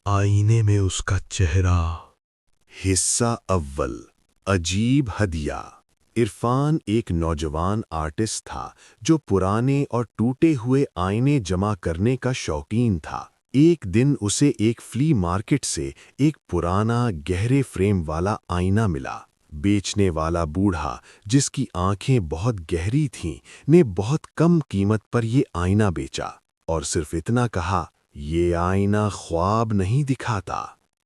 آئینے میں اس کا چہرہ۔ حصہ اول، عجیب ہدیہ۔ عرفان ایک نوجوان آرٹسٹ تھا جو پرانے اور ٹوٹے ہوئے آئینے جمع کرنے کا شوقین تھا۔ ایک دن اسے ایک فلی مارکیٹ سے ایک پرانا گہرے فریم والا آئینہ ملا۔ بیچنے والا بوڑھا، جس کی آنکھیں بہت گہری تھیں، نے بہت کم قیمت پر یہ آئینہ بیچا اور صرف اتنا کہا، یہ آئینہ خواب نہیں دکھاتا،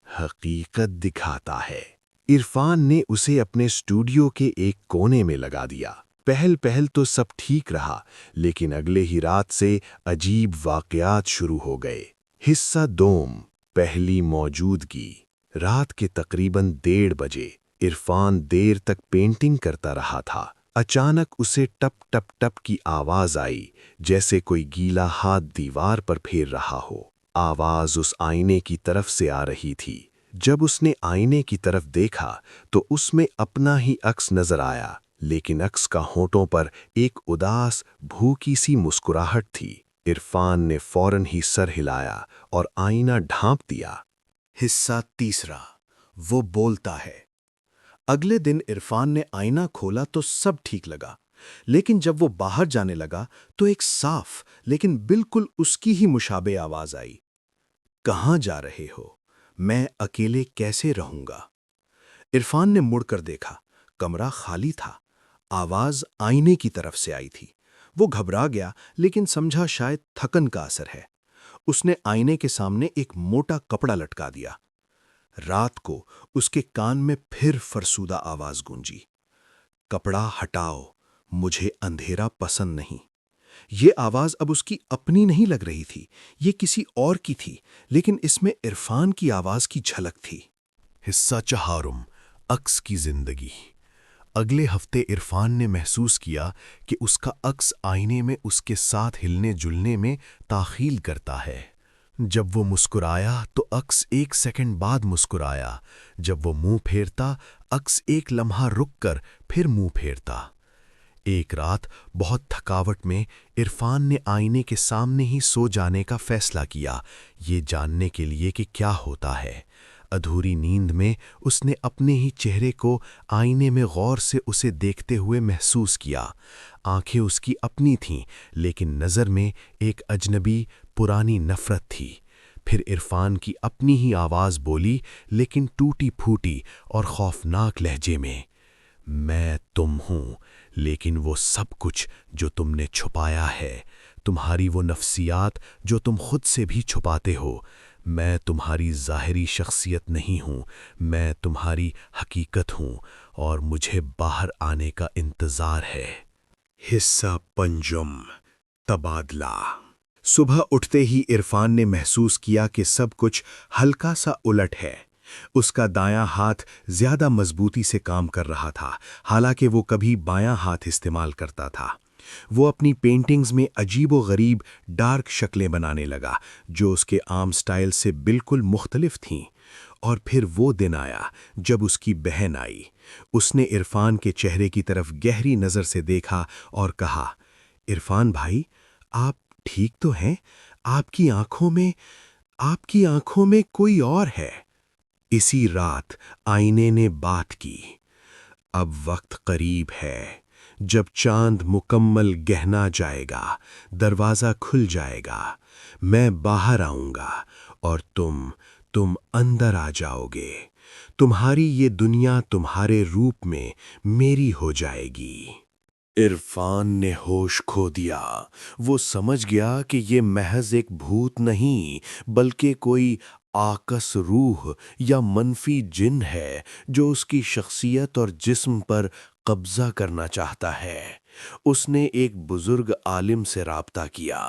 حقیقت دکھاتا ہے۔ عرفان نے اسے اپنے اسٹوڈیو کے ایک کونے میں لگا دیا۔ پہل تو سب ٹھیک رہا، لیکن اگلے ہی رات سے عجیب واقعات شروع ہو گئے۔ حصہ دوم، پہلی موجودگی۔ رات کے تقریباً 1:30 بجے عرفان دیر تک پینٹنگ کرتا رہا تھا۔ اچانک اسے ٹپ ٹپ ٹپ کی آواز آئی، جیسے کوئی گیلا ہاتھ دیوار پر پھیر رہا ہو۔ آواز اس آئینے کی طرف سے آ رہی تھی۔ جب اس نے آئینے کی طرف دیکھا تو اس میں اپنا ہی عکس نظر آیا، لیکن عکس کا ہونٹوں پر ایک اداس، بھوکی سی مسکراہٹ تھی۔ عرفان نے فوراً ہی سر ہلایا اور آئینہ ڈھانپ دیا۔ حصہ تیسرا، وہ بولتا ہے۔ اگلے دن عرفان نے آئینہ کھولا تو سب ٹھیک لگا، لیکن جب وہ باہر جانے لگا تو ایک صاف لیکن بالکل اس کی ہی مشابہ آواز آئی۔ کہاں جا رہے ہو؟ میں اکیلے کیسے رہوں گا؟ عرفان نے مڑ کر دیکھا، کمرہ خالی تھا۔ آواز آئینے کی طرف سے آئی تھی۔ وہ گھبرا گیا، لیکن سمجھا شاید تھکن کا اثر ہے۔ اس نے آئینے کے سامنے ایک موٹا کپڑا لٹکا دیا۔ رات کو اس کے کان میں پھر فرسودہ آواز گونجی، کپڑا ہٹاؤ، مجھے اندھیرا پسند نہیں۔ یہ آواز اب اس کی اپنی نہیں لگ رہی تھی، یہ کسی اور کی تھی، لیکن اس میں عرفان کی آواز کی جھلک تھی۔ حصہ چہارم، عکس کی زندگی۔ اگلے ہفتے عرفان نے محسوس کیا کہ اس کا عکس آئینے میں اس کے ساتھ ہلنے جلنے میں تاخیر کرتا ہے۔ جب وہ مسکرایا تو عکس 1 سیکنڈ بعد مسکرایا، جب وہ منہ پھیرتا عکس 1 لمحہ رک کر پھر منہ پھیرتا۔ ایک رات بہت تھکاوٹ میں عرفان نے آئینے کے سامنے ہی سو جانے کا فیصلہ کیا، یہ جاننے کے لیے کہ کیا ہوتا ہے۔ ادھوری نیند میں اس نے اپنے ہی چہرے کو آئینے میں غور سے اسے دیکھتے ہوئے محسوس کیا۔ آنکھیں اس کی اپنی تھیں، لیکن نظر میں ایک اجنبی پرانی نفرت تھی۔ پھر عرفان کی اپنی ہی آواز بولی، لیکن ٹوٹی پھوٹی اور خوفناک لہجے میں تم ہوں، لیکن وہ سب کچھ جو تم نے چھپایا ہے، تمہاری وہ نفسیات جو تم خود سے بھی چھپاتے ہو۔ میں تمہاری ظاہری شخصیت نہیں ہوں، میں تمہاری حقیقت ہوں، اور مجھے باہر آنے کا انتظار ہے۔ حصہ پنجم، تبادلہ۔ صبح اٹھتے ہی عرفان نے محسوس کیا کہ سب کچھ ہلکا سا الٹ ہے۔ اس کا دایاں ہاتھ زیادہ مضبوطی سے کام کر رہا تھا، حالانکہ وہ کبھی بایاں ہاتھ استعمال کرتا تھا۔ وہ اپنی پینٹنگز میں عجیب و غریب ڈارک شکلیں بنانے لگا، جو اس کے عام سٹائل سے بالکل مختلف تھیں۔ اور پھر وہ دن آیا جب اس کی بہن آئی۔ اس نے عرفان کے چہرے کی طرف گہری نظر سے دیکھا اور کہا، عرفان بھائی، آپ ٹھیک تو ہیں؟ آپ کی آنکھوں میں کوئی اور ہے۔ اسی رات آئینے نے بات کی، اب وقت قریب ہے، جب چاند مکمل گہنا جائے گا، دروازہ کھل جائے گا، میں باہر آؤں گا اور تم اندر آ جاؤ گے۔ تمہاری یہ دنیا تمہارے روپ میں میری ہو جائے گی۔ عرفان نے ہوش کھو دیا۔ وہ سمجھ گیا کہ یہ محض ایک بھوت نہیں، بلکہ کوئی آکس روح یا منفی جن ہے جو اس کی شخصیت اور جسم پر قبضہ کرنا چاہتا ہے۔ اس نے ایک بزرگ عالم سے رابطہ کیا۔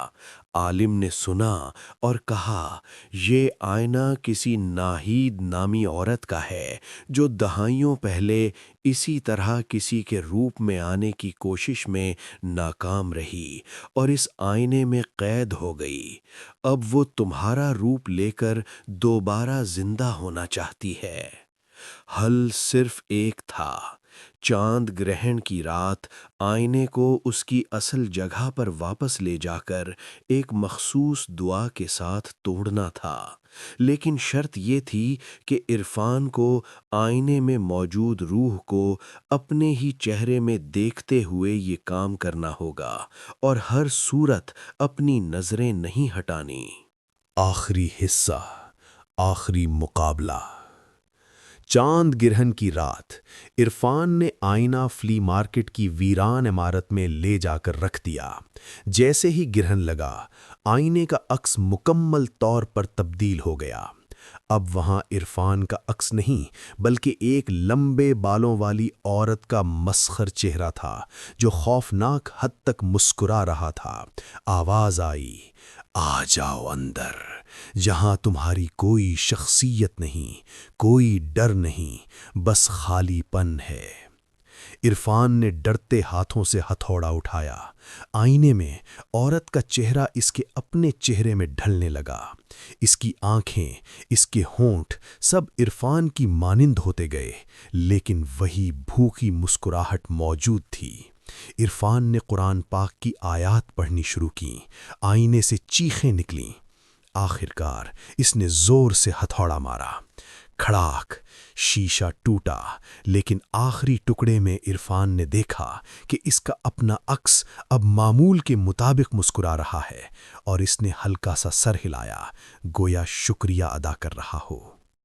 عالم نے سنا اور کہا، یہ آئینہ کسی ناہید نامی عورت کا ہے جو دہائیوں پہلے اسی طرح کسی کے روپ میں آنے کی کوشش میں ناکام رہی اور اس آئینے میں قید ہو گئی۔ اب وہ تمہارا روپ لے کر دوبارہ زندہ ہونا چاہتی ہے۔ حل صرف ایک تھا، چاند گرہن کی رات آئینے کو اس کی اصل جگہ پر واپس لے جا کر ایک مخصوص دعا کے ساتھ توڑنا تھا۔ لیکن شرط یہ تھی کہ عرفان کو آئینے میں موجود روح کو اپنے ہی چہرے میں دیکھتے ہوئے یہ کام کرنا ہوگا اور ہر صورت اپنی نظریں نہیں ہٹانی۔ آخری حصہ، آخری مقابلہ۔ چاند گرہن کی رات عرفان نے آئینہ فلی مارکیٹ کی ویران عمارت میں لے جا کر رکھ دیا۔ جیسے ہی گرہن لگا، آئینے کا عکس مکمل طور پر تبدیل ہو گیا۔ اب وہاں عرفان کا عکس نہیں بلکہ ایک لمبے بالوں والی عورت کا مسخر چہرہ تھا جو خوفناک حد تک مسکرا رہا تھا۔ آواز آئی، آ جاؤ اندر، جہاں تمہاری کوئی شخصیت نہیں، کوئی ڈر نہیں، بس خالی پن ہے۔ عرفان نے ڈرتے ہاتھوں سے ہتھوڑا اٹھایا۔ آئینے میں عورت کا چہرہ اس کے اپنے چہرے میں ڈھلنے لگا۔ اس کی آنکھیں، اس کے ہونٹ سب عرفان کی مانند ہوتے گئے، لیکن وہی بھوکی مسکراہٹ موجود تھی۔ عرفان نے قرآن پاک کی آیات پڑھنی شروع کیں، آئینے سے چیخیں نکلیں۔ آخرکار اس نے زور سے ہتھوڑا مارا، کھڑاک، شیشہ ٹوٹا، لیکن آخری ٹکڑے میں عرفان نے دیکھا کہ اس کا اپنا عکس اب معمول کے مطابق مسکرا رہا ہے، اور اس نے ہلکا سا سر ہلایا، گویا شکریہ ادا کر رہا ہو۔